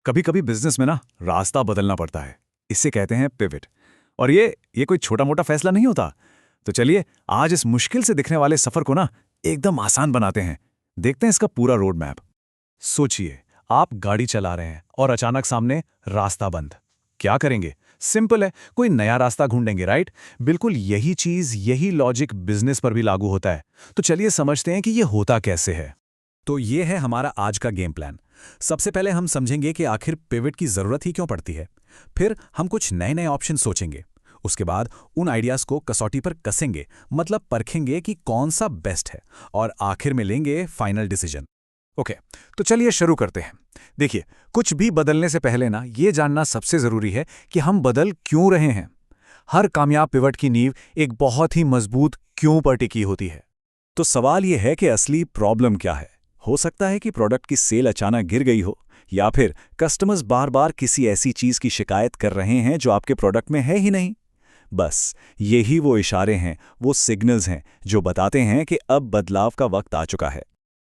कभी कभी बिजनेस में ना रास्ता बदलना पड़ता है। इसे कहते हैं पिवट। और ये कोई छोटा मोटा फैसला नहीं होता। तो चलिए आज इस मुश्किल से दिखने वाले सफर को ना एकदम आसान बनाते हैं। देखते हैं इसका पूरा रोड मैप। सोचिए, आप गाड़ी चला रहे हैं और अचानक सामने रास्ता बंद। क्या करेंगे? सिंपल है, कोई नया रास्ता ढूंढेंगे, राइट? बिल्कुल यही चीज, यही लॉजिक बिजनेस पर भी लागू होता है। तो चलिए समझते हैं कि ये होता कैसे है। तो ये है हमारा आज का गेम प्लान। सबसे पहले हम समझेंगे कि आखिर पिवट की जरूरत ही क्यों पड़ती है। फिर हम कुछ नए नए ऑप्शन सोचेंगे। उसके बाद उन आइडियाज को कसौटी पर कसेंगे, मतलब परखेंगे कि कौन सा बेस्ट है, और आखिर में लेंगे फाइनल डिसीजन। ओके, तो चलिए शुरू करते हैं। देखिए, कुछ भी बदलने से पहले ना ये जानना सबसे जरूरी है कि हम बदल क्यों रहे हैं। हर कामयाब पिवट की नींव एक बहुत ही मजबूत क्यों पर टिकी होती है। तो सवाल यह है कि असली प्रॉब्लम क्या है। हो सकता है कि प्रोडक्ट की सेल अचानक गिर गई हो, या फिर कस्टमर्स बार बार किसी ऐसी चीज की शिकायत कर रहे हैं जो आपके प्रोडक्ट में है ही नहीं। बस यही वो इशारे हैं, वो सिग्नल्स हैं जो बताते हैं कि अब बदलाव का वक्त आ चुका है।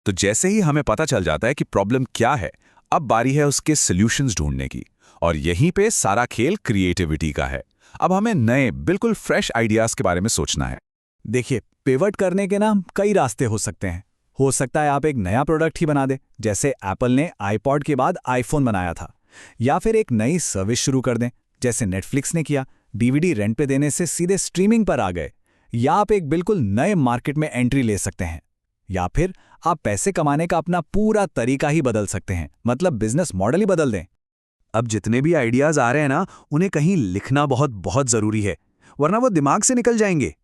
तो जैसे ही हमें पता चल जाता है कि प्रॉब्लम क्या है, अब बारी है उसके सॉल्यूशंस ढूंढने की। और यहीं पे सारा खेल क्रिएटिविटी का है। अब हमें नए, बिल्कुल फ्रेश आइडियाज के बारे में सोचना है। देखिए, पिवट करने के ना कई रास्ते हो सकते हैं। हो सकता है आप एक नया प्रोडक्ट ही बना दें, जैसे एप्पल ने आईपॉड के बाद आईफोन बनाया था। या फिर एक नई सर्विस शुरू कर दें, जैसे नेटफ्लिक्स ने किया, डीवीडी रेंट पे देने से सीधे स्ट्रीमिंग पर आ गए। या आप एक बिल्कुल नए मार्केट में एंट्री ले सकते हैं। या फिर आप पैसे कमाने का अपना पूरा तरीका ही बदल सकते हैं, मतलब बिजनेस मॉडल ही बदल दें। अब जितने भी आइडियाज आ रहे हैं ना, उन्हें कहीं लिखना बहुत बहुत जरूरी है, वरना वो दिमाग से निकल जाएंगे।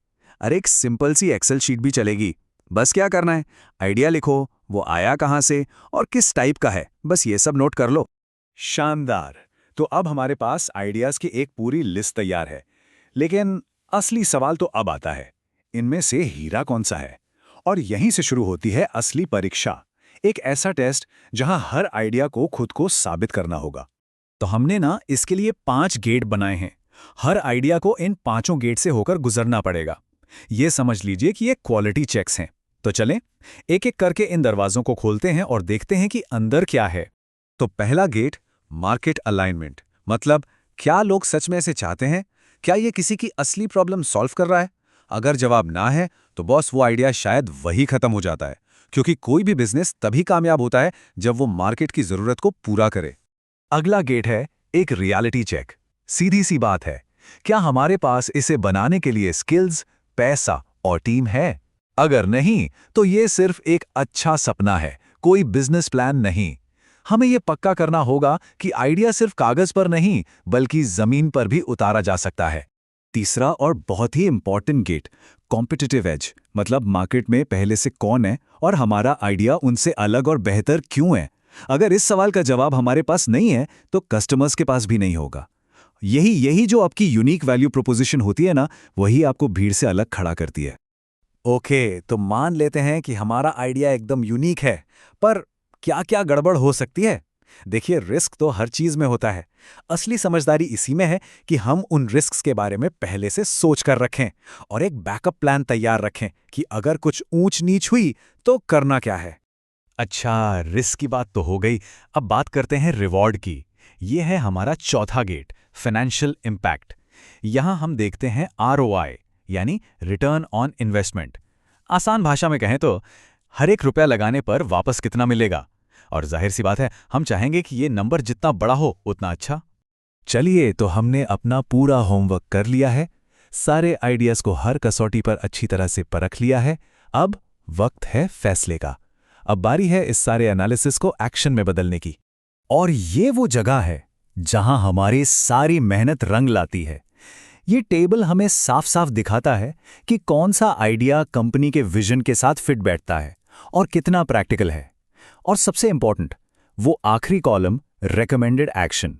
अरे एक सिंपल सी एक्सेल शीट भी चलेगी। बस क्या करना है, आइडिया लिखो, वो आया कहाँ से और किस टाइप का है, बस ये सब नोट कर लो। शानदार। तो अब हमारे पास आइडियाज की एक पूरी लिस्ट तैयार है। लेकिन असली सवाल तो अब आता है, इनमें से हीरा कौन सा है? और यहीं से शुरू होती है असली परीक्षा। एक ऐसा टेस्ट जहां हर आइडिया को खुद को साबित करना होगा। तो हमने ना इसके लिए 5 गेट बनाए हैं। हर आइडिया को इन 5 गेट से होकर गुजरना पड़ेगा। ये समझ लीजिए कि ये क्वालिटी चेक्स हैं। तो चलें, एक एक करके इन दरवाजों को खोलते हैं और देखते हैं कि अंदर क्या है। तो पहला गेट, मार्केट अलाइनमेंट। मतलब क्या लोग सच में इसे चाहते हैं? क्या ये किसी की असली प्रॉब्लम सॉल्व कर रहा है? अगर जवाब ना है तो बॉस वो आइडिया शायद वही खत्म हो जाता है, क्योंकि कोई भी बिजनेस तभी कामयाब होता है जब वो मार्केट की जरूरत को पूरा करे। अगला गेट है एक रियलिटी चेक। सीधी सी बात है, क्या हमारे पास इसे बनाने के लिए स्किल्स, पैसा और टीम है? अगर नहीं, तो ये सिर्फ एक अच्छा सपना है, कोई बिजनेस प्लान नहीं। हमें ये पक्का करना होगा कि आइडिया सिर्फ कागज पर नहीं, बल्कि जमीन पर भी उतारा जा सकता है। तीसरा और बहुत ही इंपॉर्टेंट गेट, कॉम्पिटिटिव एज। मतलब मार्केट में पहले से कौन है और हमारा आइडिया उनसे अलग और बेहतर क्यों है। अगर इस सवाल का जवाब हमारे पास नहीं है, तो कस्टमर्स के पास भी नहीं होगा। यही जो आपकी यूनिक वैल्यू प्रोपोजिशन होती है ना, वही आपको भीड़ से अलग खड़ा करती है। ओके, तो मान लेते हैं कि हमारा आइडिया एकदम यूनिक है, पर क्या क्या गड़बड़ हो सकती है? देखिए, रिस्क तो हर चीज में होता है। असली समझदारी इसी में है कि हम उन रिस्क्स के बारे में पहले से सोच कर रखें और एक बैकअप प्लान तैयार रखें कि अगर कुछ ऊंच नीच हुई तो करना क्या है। अच्छा, रिस्क की बात तो हो गई। अब बात करते हैं रिवॉर्ड की। यह है हमारा चौथा गेट, फाइनेंशियल इम्पैक्ट। यहां हम देखते हैं आरओआई, यानी रिटर्न ऑन इन्वेस्टमेंट। आसान भाषा में कहें तो हर एक रुपया लगाने पर वापस कितना मिलेगा। और जाहिर सी बात है, हम चाहेंगे कि ये नंबर जितना बड़ा हो उतना अच्छा। चलिए, तो हमने अपना पूरा होमवर्क कर लिया है। सारे आइडियाज को हर कसौटी पर अच्छी तरह से परख लिया है। अब वक्त है फैसले का। अब बारी है इस सारे एनालिसिस को एक्शन में बदलने की। और ये वो जगह है जहां हमारी सारी मेहनत रंग लाती है। ये टेबल हमें साफ साफ दिखाता है कि कौन सा आइडिया कंपनी के विजन के साथ फिट बैठता है और कितना प्रैक्टिकल है। और सबसे इंपॉर्टेंट, वो आखिरी कॉलम, रेकमेंडेड एक्शन।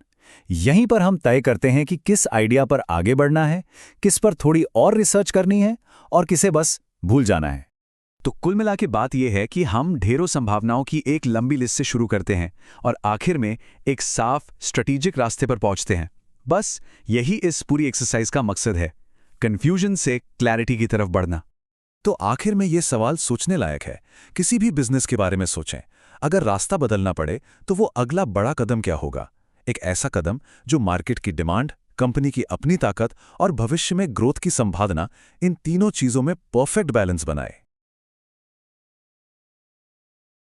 यहीं पर हम तय करते हैं कि किस आइडिया पर आगे बढ़ना है, किस पर थोड़ी और रिसर्च करनी है और किसे बस भूल जाना है। तो कुल मिला के बात यह है कि हम ढेरों संभावनाओं की एक लंबी लिस्ट से शुरू करते हैं और आखिर में एक साफ स्ट्रेटेजिक रास्ते पर पहुंचते हैं। बस यही इस पूरी एक्सरसाइज का मकसद है, कंफ्यूजन से क्लैरिटी की तरफ बढ़ना। तो आखिर में यह सवाल सोचने लायक है। किसी भी बिजनेस के बारे में सोचें, अगर रास्ता बदलना पड़े तो वो अगला बड़ा कदम क्या होगा? एक ऐसा कदम जो मार्केट की डिमांड, कंपनी की अपनी ताकत और भविष्य में ग्रोथ की संभावना, इन तीनों चीजों में परफेक्ट बैलेंस बनाए।